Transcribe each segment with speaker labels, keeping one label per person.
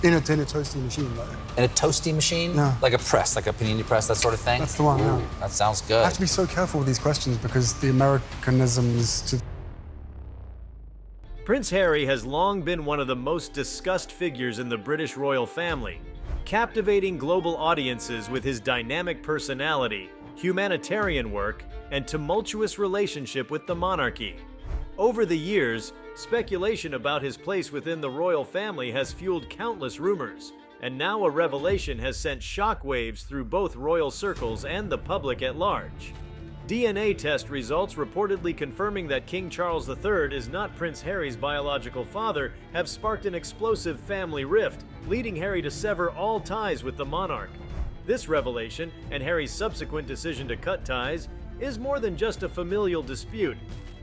Speaker 1: In a toasty machine, though.
Speaker 2: In a toasty machine?
Speaker 1: Yeah.
Speaker 2: Like a press, like a panini press, that sort of thing?
Speaker 1: That's the one, yeah.
Speaker 2: That sounds good.
Speaker 1: I have to be so careful with these questions because the Americanisms to...
Speaker 3: Prince Harry has long been one of the most discussed figures in the British royal family, captivating global audiences with his dynamic personality, humanitarian work, and tumultuous relationship with the monarchy. Over the years, speculation about his place within the royal family has fueled countless rumors, and now a revelation has sent shockwaves through both royal circles and the public at large. DNA test results reportedly confirming that King Charles III is not Prince Harry's biological father have sparked an explosive family rift, leading Harry to sever all ties with the monarch. This revelation, and Harry's subsequent decision to cut ties, is more than just a familial dispute.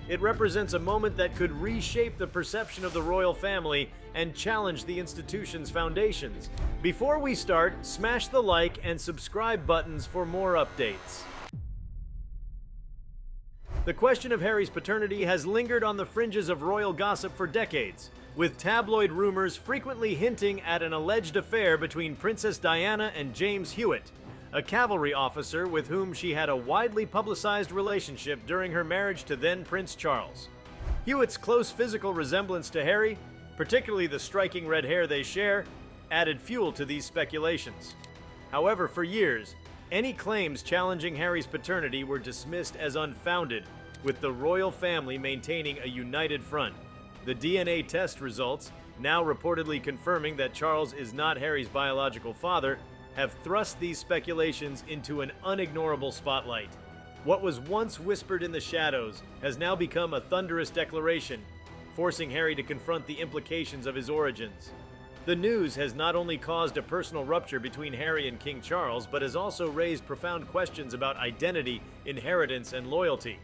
Speaker 3: It represents a moment that could reshape the perception of the royal family and challenge the institution's foundations. Before we start, smash the like and subscribe buttons for more updates. The question of Harry's paternity has lingered on the fringes of royal gossip for decades, with tabloid rumors frequently hinting at an alleged affair between Princess Diana and James Hewitt, a cavalry officer with whom she had a widely publicized relationship during her marriage to then Prince Charles. Hewitt's close physical resemblance to Harry, particularly the striking red hair they share, added fuel to these speculations. However, for years, any claims challenging Harry's paternity were dismissed as unfounded, with the royal family maintaining a united front. The DNA test results, now reportedly confirming that Charles is not Harry's biological father, have thrust these speculations into an unignorable spotlight. What was once whispered in the shadows has now become a thunderous declaration, forcing Harry to confront the implications of his origins. The news has not only caused a personal rupture between Harry and King Charles, but has also raised profound questions about identity, inheritance, and loyalty.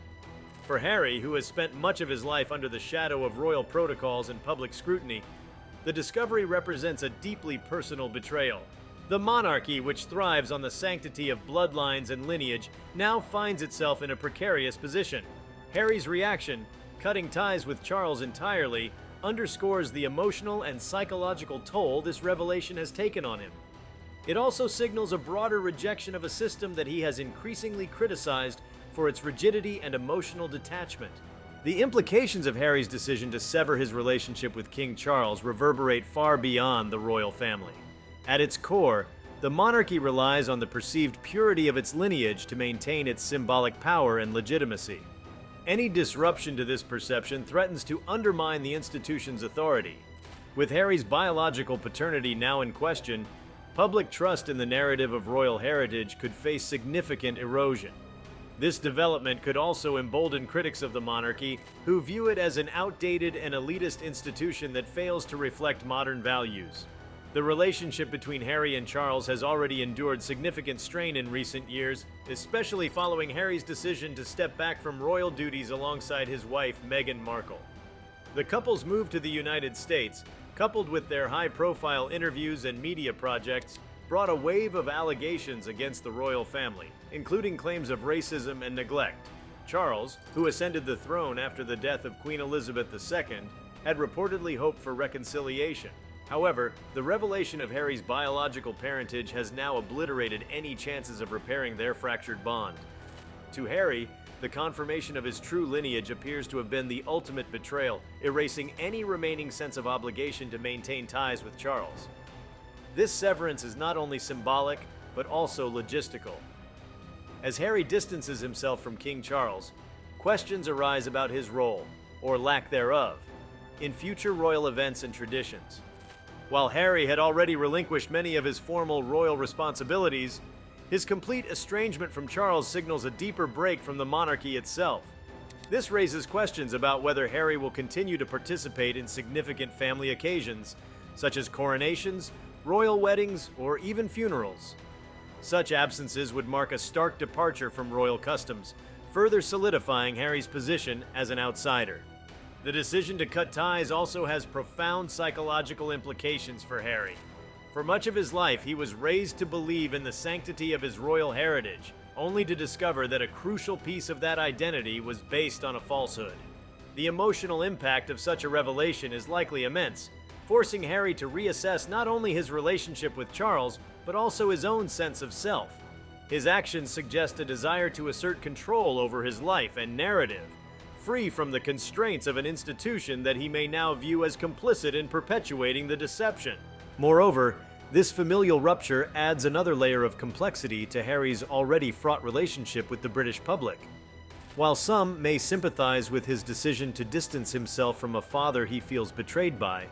Speaker 3: For Harry, who has spent much of his life under the shadow of royal protocols and public scrutiny, the discovery represents a deeply personal betrayal. The monarchy, which thrives on the sanctity of bloodlines and lineage, now finds itself in a precarious position. Harry's reaction, cutting ties with Charles entirely, underscores the emotional and psychological toll this revelation has taken on him. It also signals a broader rejection of a system that he has increasingly criticized for its rigidity and emotional detachment. The implications of Harry's decision to sever his relationship with King Charles reverberate far beyond the royal family. At its core, the monarchy relies on the perceived purity of its lineage to maintain its symbolic power and legitimacy. Any disruption to this perception threatens to undermine the institution's authority. With Harry's biological paternity now in question, public trust in the narrative of royal heritage could face significant erosion. This development could also embolden critics of the monarchy, who view it as an outdated and elitist institution that fails to reflect modern values. The relationship between Harry and Charles has already endured significant strain in recent years, especially following Harry's decision to step back from royal duties alongside his wife, Meghan Markle. The couple's move to the United States, coupled with their high-profile interviews and media projects, brought a wave of allegations against the royal family, including claims of racism and neglect. Charles, who ascended the throne after the death of Queen Elizabeth II, had reportedly hoped for reconciliation. However, the revelation of Harry's biological parentage has now obliterated any chances of repairing their fractured bond. To Harry, the confirmation of his true lineage appears to have been the ultimate betrayal, erasing any remaining sense of obligation to maintain ties with Charles. This severance is not only symbolic, but also logistical. As Harry distances himself from King Charles, questions arise about his role, or lack thereof, in future royal events and traditions. While Harry had already relinquished many of his formal royal responsibilities, his complete estrangement from Charles signals a deeper break from the monarchy itself. This raises questions about whether Harry will continue to participate in significant family occasions, such as coronations, royal weddings, or even funerals. Such absences would mark a stark departure from royal customs, further solidifying Harry's position as an outsider. The decision to cut ties also has profound psychological implications for Harry. For much of his life, he was raised to believe in the sanctity of his royal heritage, only to discover that a crucial piece of that identity was based on a falsehood. The emotional impact of such a revelation is likely immense, forcing Harry to reassess not only his relationship with Charles, but also his own sense of self. His actions suggest a desire to assert control over his life and narrative, free from the constraints of an institution that he may now view as complicit in perpetuating the deception. Moreover, this familial rupture adds another layer of complexity to Harry's already fraught relationship with the British public. While some may sympathize with his decision to distance himself from a father he feels betrayed by,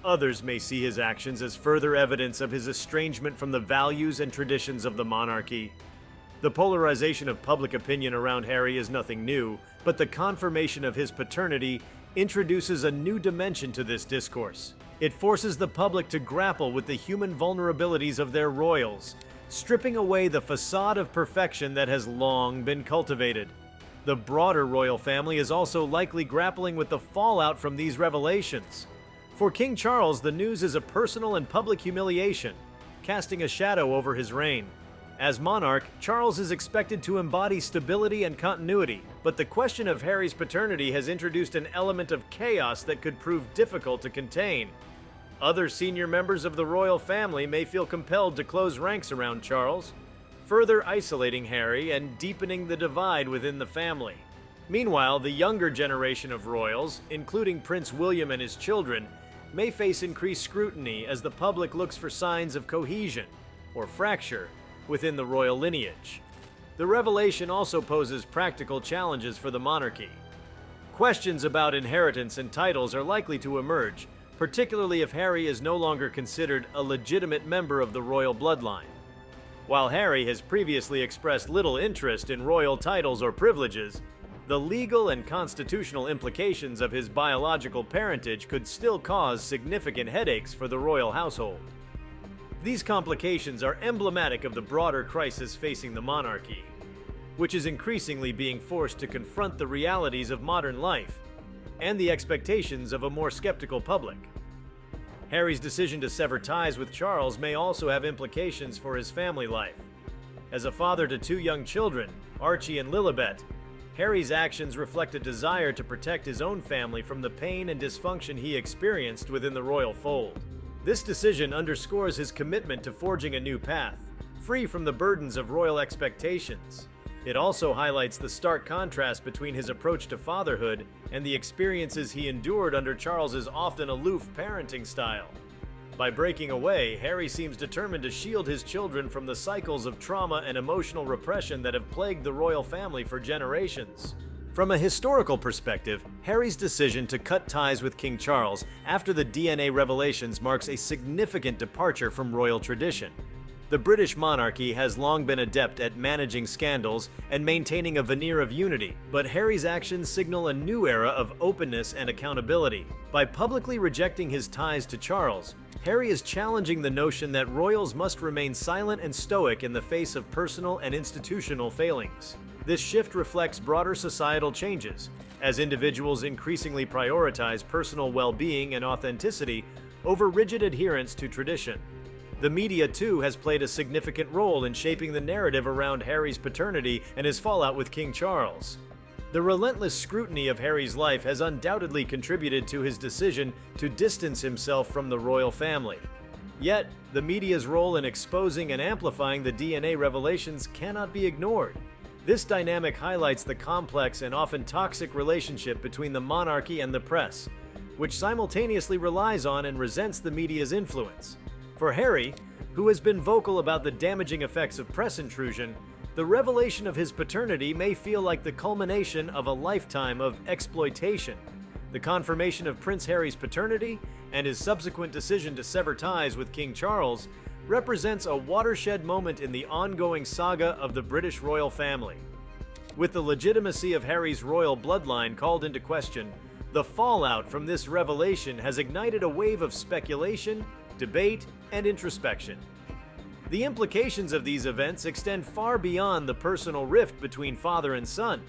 Speaker 3: others may see his actions as further evidence of his estrangement from the values and traditions of the monarchy. The polarization of public opinion around Harry is nothing new, but the confirmation of his paternity introduces a new dimension to this discourse. It forces the public to grapple with the human vulnerabilities of their royals, stripping away the facade of perfection that has long been cultivated. The broader royal family is also likely grappling with the fallout from these revelations. For King Charles, the news is a personal and public humiliation, casting a shadow over his reign. As monarch, Charles is expected to embody stability and continuity, but the question of Harry's paternity has introduced an element of chaos that could prove difficult to contain. Other senior members of the royal family may feel compelled to close ranks around Charles, further isolating Harry and deepening the divide within the family. Meanwhile, the younger generation of royals, including Prince William and his children, may face increased scrutiny as the public looks for signs of cohesion, or fracture, within the royal lineage. The revelation also poses practical challenges for the monarchy. Questions about inheritance and titles are likely to emerge, particularly if Harry is no longer considered a legitimate member of the royal bloodline. While Harry has previously expressed little interest in royal titles or privileges, the legal and constitutional implications of his biological parentage could still cause significant headaches for the royal household. These complications are emblematic of the broader crisis facing the monarchy, which is increasingly being forced to confront the realities of modern life and the expectations of a more skeptical public. Harry's decision to sever ties with Charles may also have implications for his family life. As a father to two young children, Archie and Lilibet, Harry's actions reflect a desire to protect his own family from the pain and dysfunction he experienced within the royal fold. This decision underscores his commitment to forging a new path, free from the burdens of royal expectations. It also highlights the stark contrast between his approach to fatherhood and the experiences he endured under Charles's often aloof parenting style. By breaking away, Harry seems determined to shield his children from the cycles of trauma and emotional repression that have plagued the royal family for generations. From a historical perspective, Harry's decision to cut ties with King Charles after the DNA revelations marks a significant departure from royal tradition. The British monarchy has long been adept at managing scandals and maintaining a veneer of unity, but Harry's actions signal a new era of openness and accountability. By publicly rejecting his ties to Charles, Harry is challenging the notion that royals must remain silent and stoic in the face of personal and institutional failings. This shift reflects broader societal changes, as individuals increasingly prioritize personal well-being and authenticity over rigid adherence to tradition. The media, too, has played a significant role in shaping the narrative around Harry's paternity and his fallout with King Charles. The relentless scrutiny of Harry's life has undoubtedly contributed to his decision to distance himself from the royal family. Yet, the media's role in exposing and amplifying the DNA revelations cannot be ignored. This dynamic highlights the complex and often toxic relationship between the monarchy and the press, which simultaneously relies on and resents the media's influence. For Harry, who has been vocal about the damaging effects of press intrusion, the revelation of his paternity may feel like the culmination of a lifetime of exploitation. The confirmation of Prince Harry's paternity and his subsequent decision to sever ties with King Charles represents a watershed moment in the ongoing saga of the British royal family. With the legitimacy of Harry's royal bloodline called into question, the fallout from this revelation has ignited a wave of speculation, debate, and introspection. The implications of these events extend far beyond the personal rift between father and son.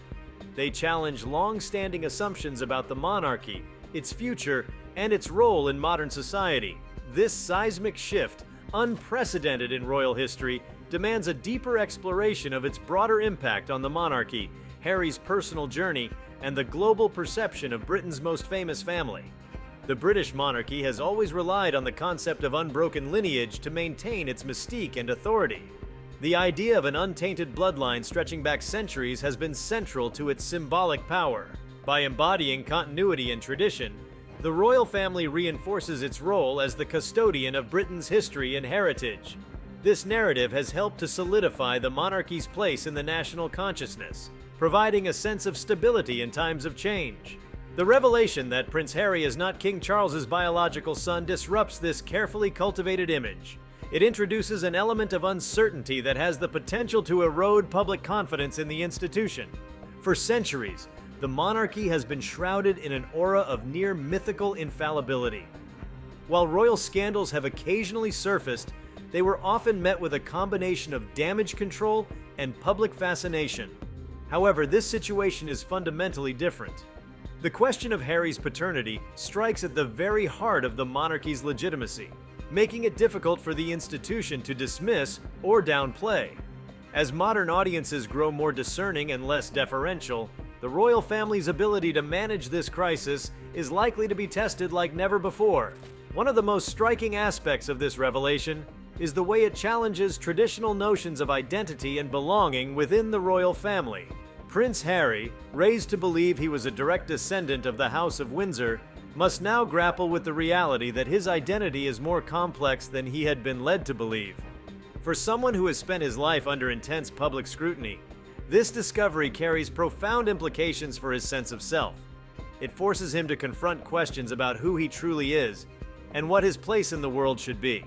Speaker 3: They challenge long-standing assumptions about the monarchy, its future, and its role in modern society. This seismic shift, unprecedented in royal history, demands a deeper exploration of its broader impact on the monarchy, Harry's personal journey, and the global perception of Britain's most famous family. The British monarchy has always relied on the concept of unbroken lineage to maintain its mystique and authority. The idea of an untainted bloodline stretching back centuries has been central to its symbolic power. By embodying continuity and tradition, the royal family reinforces its role as the custodian of Britain's history and heritage. This narrative has helped to solidify the monarchy's place in the national consciousness, providing a sense of stability in times of change. The revelation that Prince Harry is not King Charles's biological son disrupts this carefully cultivated image. It introduces an element of uncertainty that has the potential to erode public confidence in the institution. For centuries, the monarchy has been shrouded in an aura of near mythical infallibility. While royal scandals have occasionally surfaced, they were often met with a combination of damage control and public fascination. However, this situation is fundamentally different. The question of Harry's paternity strikes at the very heart of the monarchy's legitimacy, making it difficult for the institution to dismiss or downplay. As modern audiences grow more discerning and less deferential, the royal family's ability to manage this crisis is likely to be tested like never before. One of the most striking aspects of this revelation is the way it challenges traditional notions of identity and belonging within the royal family. Prince Harry, raised to believe he was a direct descendant of the House of Windsor, must now grapple with the reality that his identity is more complex than he had been led to believe. For someone who has spent his life under intense public scrutiny, this discovery carries profound implications for his sense of self. It forces him to confront questions about who he truly is and what his place in the world should be.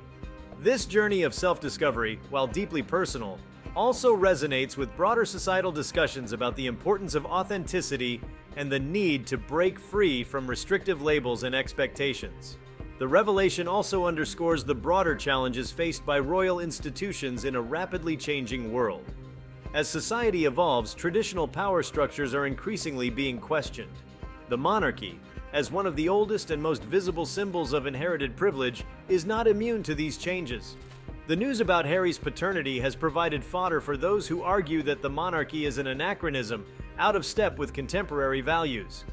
Speaker 3: This journey of self-discovery, while deeply personal, also resonates with broader societal discussions about the importance of authenticity and the need to break free from restrictive labels and expectations. The revelation also underscores the broader challenges faced by royal institutions in a rapidly changing world. As society evolves, traditional power structures are increasingly being questioned. The monarchy, as one of the oldest and most visible symbols of inherited privilege, is not immune to these changes. The news about Harry's paternity has provided fodder for those who argue that the monarchy is an anachronism, out of step with contemporary values.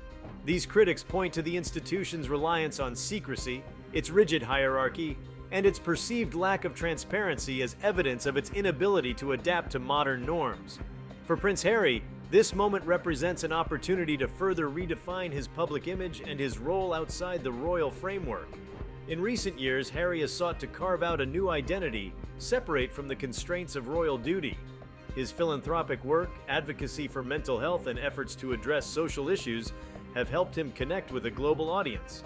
Speaker 3: These critics point to the institution's reliance on secrecy, its rigid hierarchy, and its perceived lack of transparency as evidence of its inability to adapt to modern norms. For Prince Harry, this moment represents an opportunity to further redefine his public image and his role outside the royal framework. In recent years, Harry has sought to carve out a new identity, separate from the constraints of royal duty. His philanthropic work, advocacy for mental health, and efforts to address social issues have helped him connect with a global audience.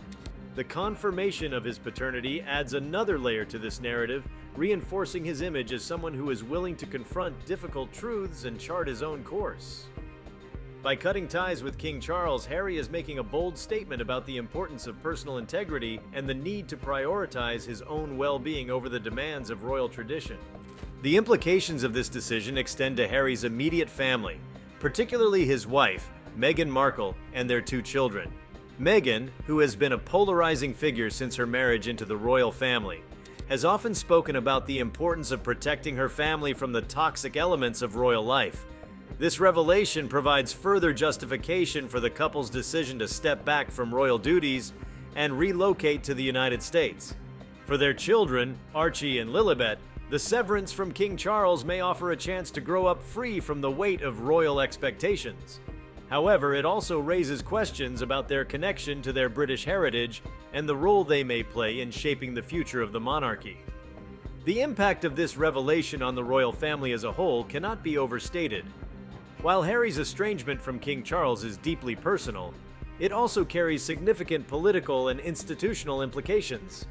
Speaker 3: The confirmation of his paternity adds another layer to this narrative, reinforcing his image as someone who is willing to confront difficult truths and chart his own course. By cutting ties with King Charles, Harry is making a bold statement about the importance of personal integrity and the need to prioritize his own well-being over the demands of royal tradition. The implications of this decision extend to Harry's immediate family, particularly his wife, Meghan Markle, and their two children. Meghan, who has been a polarizing figure since her marriage into the royal family, has often spoken about the importance of protecting her family from the toxic elements of royal life. This revelation provides further justification for the couple's decision to step back from royal duties and relocate to the United States. For their children, Archie and Lilibet, the severance from King Charles may offer a chance to grow up free from the weight of royal expectations. However, it also raises questions about their connection to their British heritage and the role they may play in shaping the future of the monarchy. The impact of this revelation on the royal family as a whole cannot be overstated. While Harry's estrangement from King Charles is deeply personal, it also carries significant political and institutional implications.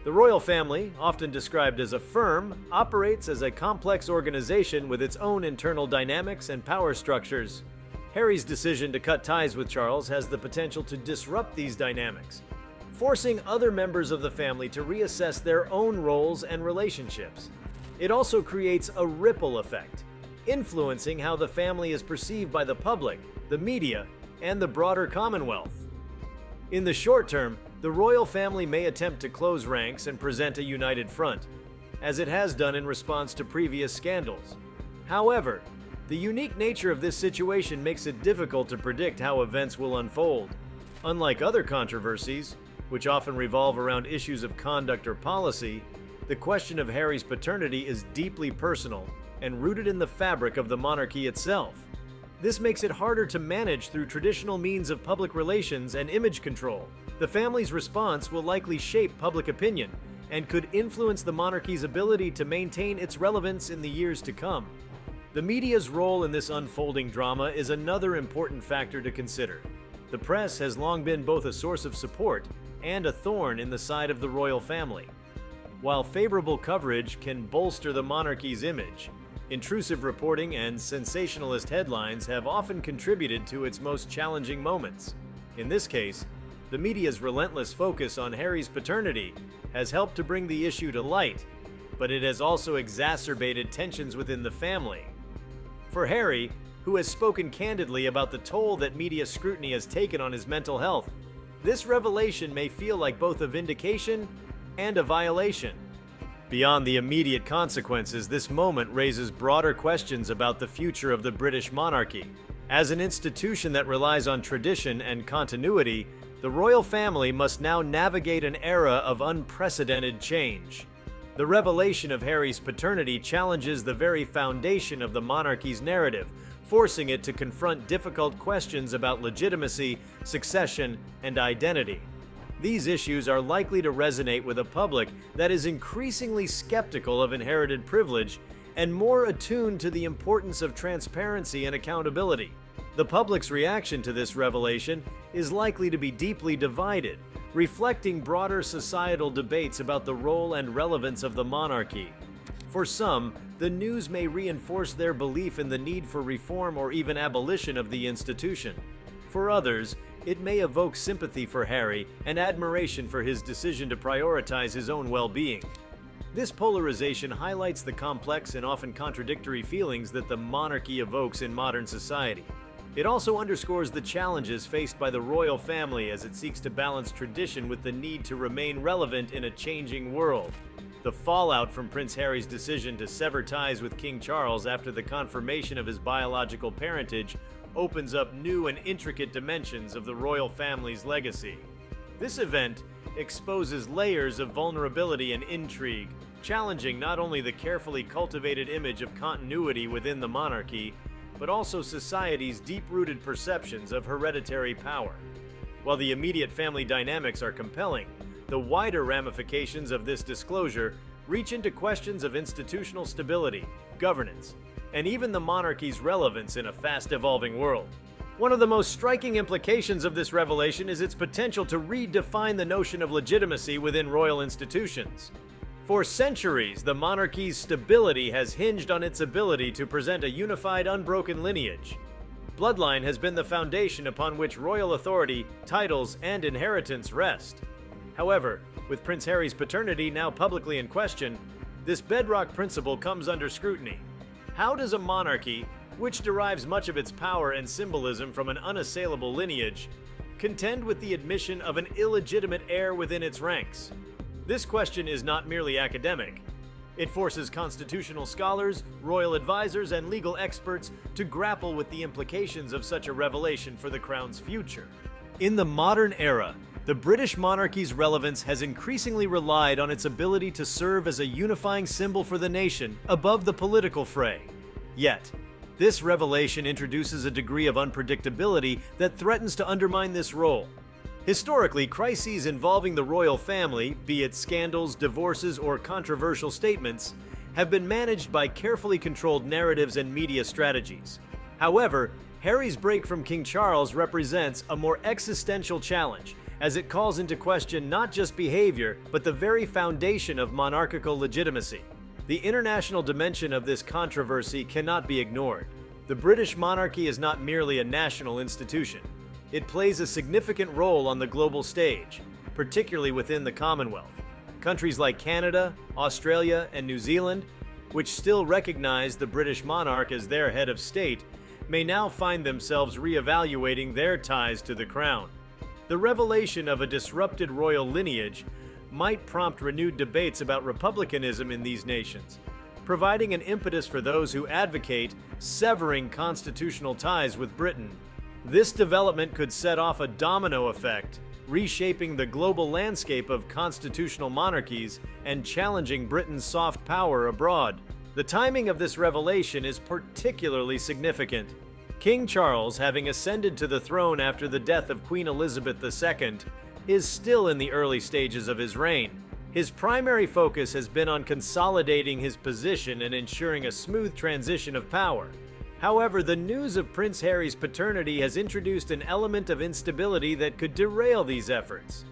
Speaker 3: The royal family, often described as a firm, operates as a complex organization with its own internal dynamics and power structures. Harry's decision to cut ties with Charles has the potential to disrupt these dynamics, forcing other members of the family to reassess their own roles and relationships. It also creates a ripple effect, influencing how the family is perceived by the public, the media, and the broader Commonwealth. In the short term, the royal family may attempt to close ranks and present a united front, as it has done in response to previous scandals. However, the unique nature of this situation makes it difficult to predict how events will unfold. Unlike other controversies, which often revolve around issues of conduct or policy, the question of Harry's paternity is deeply personal and rooted in the fabric of the monarchy itself. This makes it harder to manage through traditional means of public relations and image control. The family's response will likely shape public opinion and could influence the monarchy's ability to maintain its relevance in the years to come. The media's role in this unfolding drama is another important factor to consider. The press has long been both a source of support and a thorn in the side of the royal family. While favorable coverage can bolster the monarchy's image, intrusive reporting and sensationalist headlines have often contributed to its most challenging moments. In this case, the media's relentless focus on Harry's paternity has helped to bring the issue to light, but it has also exacerbated tensions within the family. For Harry, who has spoken candidly about the toll that media scrutiny has taken on his mental health, this revelation may feel like both a vindication and a violation. Beyond the immediate consequences, this moment raises broader questions about the future of the British monarchy. As an institution that relies on tradition and continuity, the royal family must now navigate an era of unprecedented change. The revelation of Harry's paternity challenges the very foundation of the monarchy's narrative, forcing it to confront difficult questions about legitimacy, succession, and identity. These issues are likely to resonate with a public that is increasingly skeptical of inherited privilege and more attuned to the importance of transparency and accountability. The public's reaction to this revelation is likely to be deeply divided, reflecting broader societal debates about the role and relevance of the monarchy. For some, the news may reinforce their belief in the need for reform or even abolition of the institution. For others, it may evoke sympathy for Harry and admiration for his decision to prioritize his own well-being. This polarization highlights the complex and often contradictory feelings that the monarchy evokes in modern society. It also underscores the challenges faced by the royal family as it seeks to balance tradition with the need to remain relevant in a changing world. The fallout from Prince Harry's decision to sever ties with King Charles after the confirmation of his biological parentage opens up new and intricate dimensions of the royal family's legacy. This event exposes layers of vulnerability and intrigue, challenging not only the carefully cultivated image of continuity within the monarchy, but also society's deep-rooted perceptions of hereditary power. While the immediate family dynamics are compelling, the wider ramifications of this disclosure reach into questions of institutional stability, governance, and even the monarchy's relevance in a fast-evolving world. One of the most striking implications of this revelation is its potential to redefine the notion of legitimacy within royal institutions. For centuries, the monarchy's stability has hinged on its ability to present a unified, unbroken lineage. Bloodline has been the foundation upon which royal authority, titles, and inheritance rest. However, with Prince Harry's paternity now publicly in question, this bedrock principle comes under scrutiny. How does a monarchy, which derives much of its power and symbolism from an unassailable lineage, contend with the admission of an illegitimate heir within its ranks? This question is not merely academic. It forces constitutional scholars, royal advisors, and legal experts to grapple with the implications of such a revelation for the crown's future. In the modern era, the British monarchy's relevance has increasingly relied on its ability to serve as a unifying symbol for the nation above the political fray. Yet, this revelation introduces a degree of unpredictability that threatens to undermine this role. Historically, crises involving the royal family, be it scandals, divorces, or controversial statements, have been managed by carefully controlled narratives and media strategies. However, Harry's break from King Charles represents a more existential challenge, as it calls into question not just behavior, but the very foundation of monarchical legitimacy. The international dimension of this controversy cannot be ignored. The British monarchy is not merely a national institution. It plays a significant role on the global stage, particularly within the Commonwealth. Countries like Canada, Australia, and New Zealand, which still recognize the British monarch as their head of state, may now find themselves re-evaluating their ties to the crown. The revelation of a disrupted royal lineage might prompt renewed debates about republicanism in these nations, providing an impetus for those who advocate severing constitutional ties with Britain. This development could set off a domino effect, reshaping the global landscape of constitutional monarchies and challenging Britain's soft power abroad. The timing of this revelation is particularly significant. King Charles, having ascended to the throne after the death of Queen Elizabeth II, is still in the early stages of his reign. His primary focus has been on consolidating his position and ensuring a smooth transition of power. However, the news of Prince Harry's paternity has introduced an element of instability that could derail these efforts.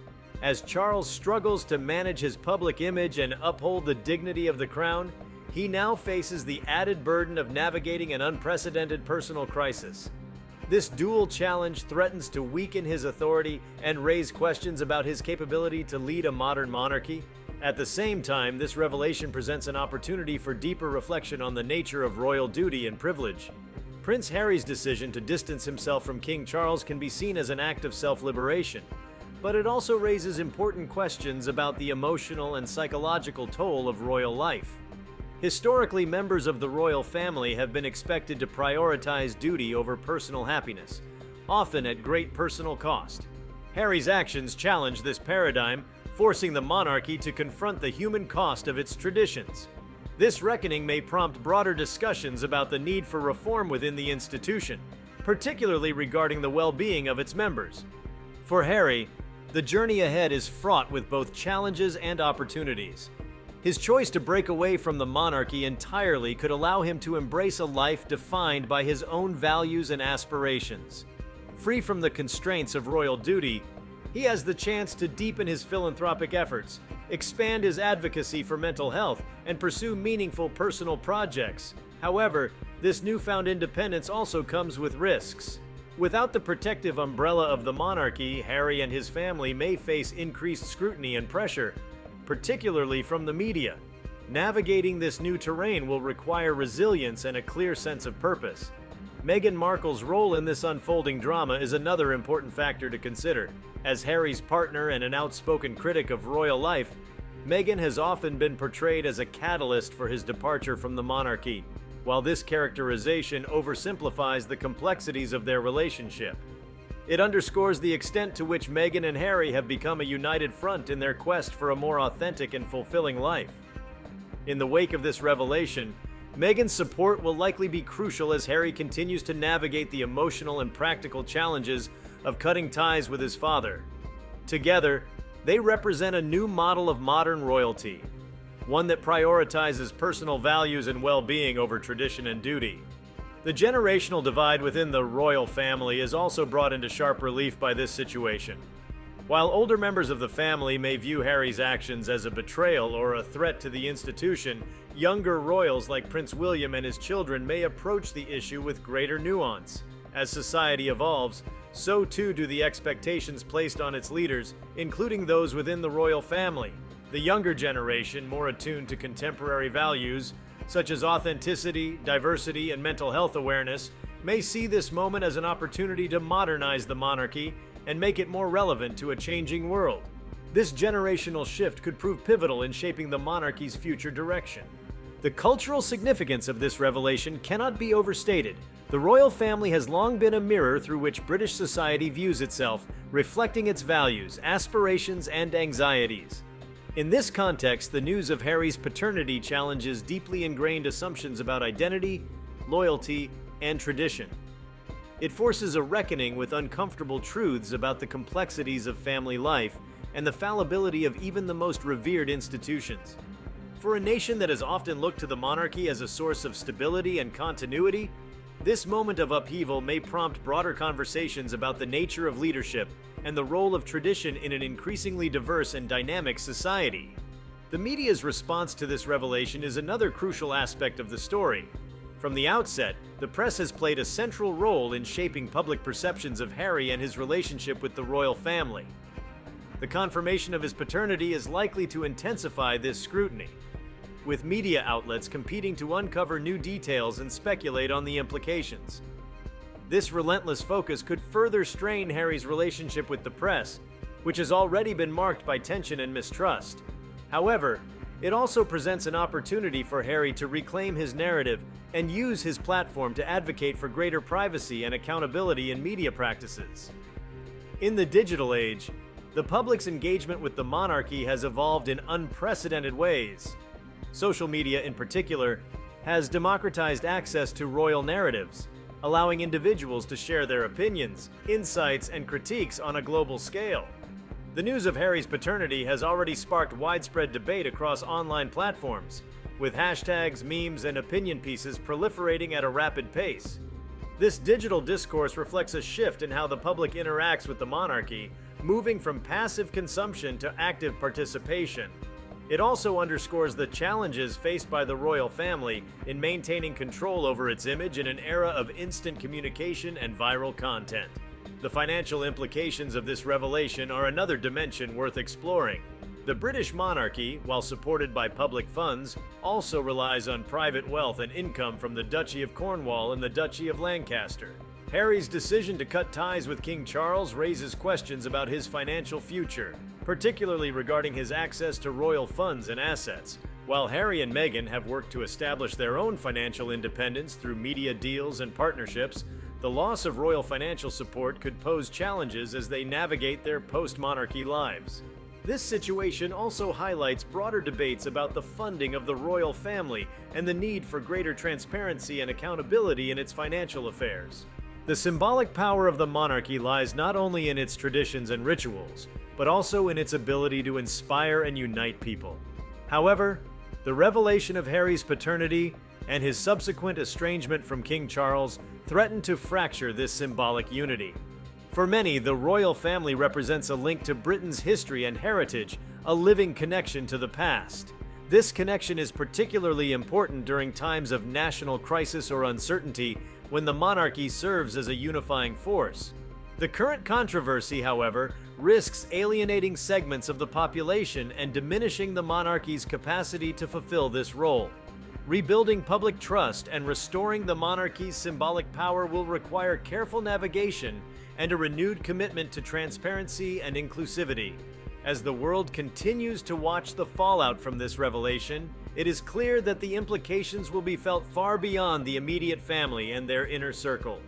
Speaker 3: As Charles struggles to manage his public image and uphold the dignity of the crown, he now faces the added burden of navigating an unprecedented personal crisis. This dual challenge threatens to weaken his authority and raise questions about his capability to lead a modern monarchy. At the same time, this revelation presents an opportunity for deeper reflection on the nature of royal duty and privilege. Prince Harry's decision to distance himself from King Charles can be seen as an act of self-liberation, but it also raises important questions about the emotional and psychological toll of royal life. Historically, members of the royal family have been expected to prioritize duty over personal happiness, often at great personal cost. Harry's actions challenge this paradigm, forcing the monarchy to confront the human cost of its traditions. This reckoning may prompt broader discussions about the need for reform within the institution, particularly regarding the well-being of its members. For Harry, the journey ahead is fraught with both challenges and opportunities. His choice to break away from the monarchy entirely could allow him to embrace a life defined by his own values and aspirations. Free from the constraints of royal duty, he has the chance to deepen his philanthropic efforts, expand his advocacy for mental health, and pursue meaningful personal projects. However, this newfound independence also comes with risks. Without the protective umbrella of the monarchy, Harry and his family may face increased scrutiny and pressure, particularly from the media. Navigating this new terrain will require resilience and a clear sense of purpose. Meghan Markle's role in this unfolding drama is another important factor to consider. As Harry's partner and an outspoken critic of royal life, Meghan has often been portrayed as a catalyst for his departure from the monarchy. While this characterization oversimplifies the complexities of their relationship, it underscores the extent to which Meghan and Harry have become a united front in their quest for a more authentic and fulfilling life. In the wake of this revelation, Meghan's support will likely be crucial as Harry continues to navigate the emotional and practical challenges of cutting ties with his father. Together, they represent a new model of modern royalty, one that prioritizes personal values and well-being over tradition and duty. The generational divide within the royal family is also brought into sharp relief by this situation. While older members of the family may view Harry's actions as a betrayal or a threat to the institution, younger royals like Prince William and his children may approach the issue with greater nuance. As society evolves, so too do the expectations placed on its leaders, including those within the royal family. The younger generation, more attuned to contemporary values, such as authenticity, diversity, and mental health awareness, may see this moment as an opportunity to modernize the monarchy and make it more relevant to a changing world. This generational shift could prove pivotal in shaping the monarchy's future direction. The cultural significance of this revelation cannot be overstated. The royal family has long been a mirror through which British society views itself, reflecting its values, aspirations, and anxieties. In this context, the news of Harry's paternity challenges deeply ingrained assumptions about identity, loyalty, and tradition. It forces a reckoning with uncomfortable truths about the complexities of family life and the fallibility of even the most revered institutions. For a nation that has often looked to the monarchy as a source of stability and continuity, this moment of upheaval may prompt broader conversations about the nature of leadership and the role of tradition in an increasingly diverse and dynamic society. The media's response to this revelation is another crucial aspect of the story. From the outset, the press has played a central role in shaping public perceptions of Harry and his relationship with the royal family. The confirmation of his paternity is likely to intensify this scrutiny, with media outlets competing to uncover new details and speculate on the implications. This relentless focus could further strain Harry's relationship with the press, which has already been marked by tension and mistrust. However, it also presents an opportunity for Harry to reclaim his narrative and use his platform to advocate for greater privacy and accountability in media practices. In the digital age, The public's engagement with the monarchy has evolved in unprecedented ways. Social media, in particular, has democratized access to royal narratives, allowing individuals to share their opinions, insights, and critiques on a global scale. The news of Harry's paternity has already sparked widespread debate across online platforms, with hashtags, memes, and opinion pieces proliferating at a rapid pace. This digital discourse reflects a shift in how the public interacts with the monarchy, moving from passive consumption to active participation. It also underscores the challenges faced by the royal family in maintaining control over its image in an era of instant communication and viral content. The financial implications of this revelation are another dimension worth exploring. The British monarchy, while supported by public funds, also relies on private wealth and income from the Duchy of Cornwall and the Duchy of Lancaster. Harry's decision to cut ties with King Charles raises questions about his financial future, particularly regarding his access to royal funds and assets. While Harry and Meghan have worked to establish their own financial independence through media deals and partnerships, the loss of royal financial support could pose challenges as they navigate their post-monarchy lives. This situation also highlights broader debates about the funding of the royal family and the need for greater transparency and accountability in its financial affairs. The symbolic power of the monarchy lies not only in its traditions and rituals, but also in its ability to inspire and unite people. However, the revelation of Harry's paternity and his subsequent estrangement from King Charles threaten to fracture this symbolic unity. For many, the royal family represents a link to Britain's history and heritage, a living connection to the past. This connection is particularly important during times of national crisis or uncertainty, when the monarchy serves as a unifying force. The current controversy, however, risks alienating segments of the population and diminishing the monarchy's capacity to fulfill this role. Rebuilding public trust and restoring the monarchy's symbolic power will require careful navigation and a renewed commitment to transparency and inclusivity. As the world continues to watch the fallout from this revelation, it is clear that the implications will be felt far beyond the immediate family and their inner circle.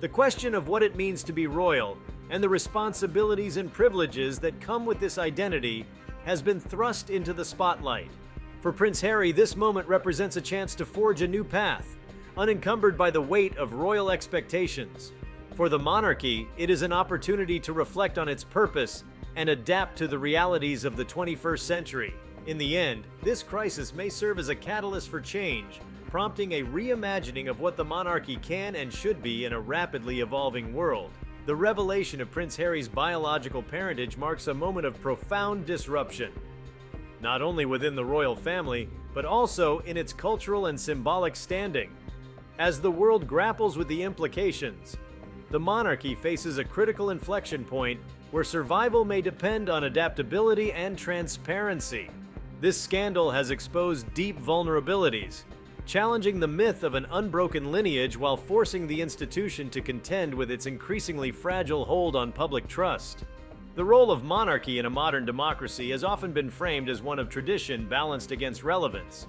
Speaker 3: The question of what it means to be royal and the responsibilities and privileges that come with this identity has been thrust into the spotlight. For Prince Harry, this moment represents a chance to forge a new path, unencumbered by the weight of royal expectations. For the monarchy, it is an opportunity to reflect on its purpose and adapt to the realities of the 21st century. In the end, this crisis may serve as a catalyst for change, prompting a reimagining of what the monarchy can and should be in a rapidly evolving world. The revelation of Prince Harry's biological parentage marks a moment of profound disruption, not only within the royal family, but also in its cultural and symbolic standing. As the world grapples with the implications, the monarchy faces a critical inflection point where survival may depend on adaptability and transparency. This scandal has exposed deep vulnerabilities, challenging the myth of an unbroken lineage while forcing the institution to contend with its increasingly fragile hold on public trust. The role of monarchy in a modern democracy has often been framed as one of tradition balanced against relevance.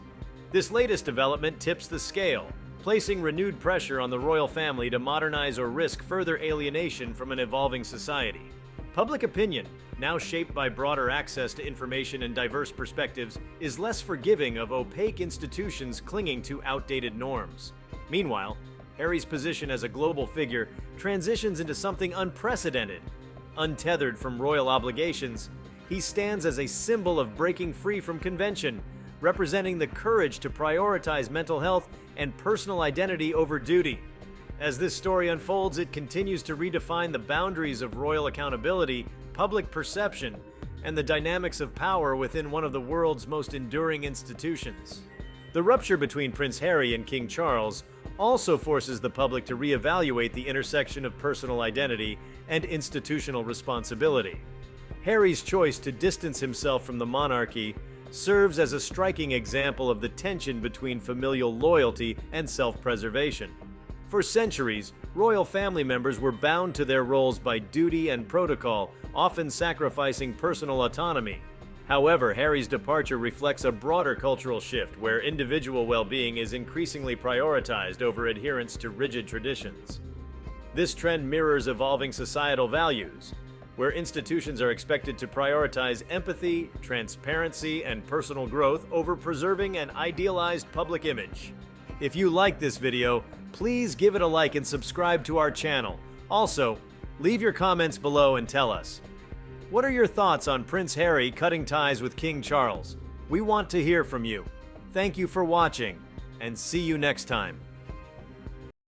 Speaker 3: This latest development tips the scale, placing renewed pressure on the royal family to modernize or risk further alienation from an evolving society. Public opinion, now shaped by broader access to information and diverse perspectives, is less forgiving of opaque institutions clinging to outdated norms. Meanwhile, Harry's position as a global figure transitions into something unprecedented. Untethered from royal obligations, he stands as a symbol of breaking free from convention, representing the courage to prioritize mental health and personal identity over duty. As this story unfolds, it continues to redefine the boundaries of royal accountability, public perception, and the dynamics of power within one of the world's most enduring institutions. The rupture between Prince Harry and King Charles also forces the public to reevaluate the intersection of personal identity and institutional responsibility. Harry's choice to distance himself from the monarchy serves as a striking example of the tension between familial loyalty and self-preservation. For centuries, royal family members were bound to their roles by duty and protocol, often sacrificing personal autonomy. However, Harry's departure reflects a broader cultural shift where individual well-being is increasingly prioritized over adherence to rigid traditions. This trend mirrors evolving societal values, where institutions are expected to prioritize empathy, transparency, and personal growth over preserving an idealized public image. If you like this video, please give it a like and subscribe to our channel. Also, leave your comments below and tell us, what are your thoughts on Prince Harry cutting ties with King Charles? We want to hear from you. Thank you for watching, and see you next time.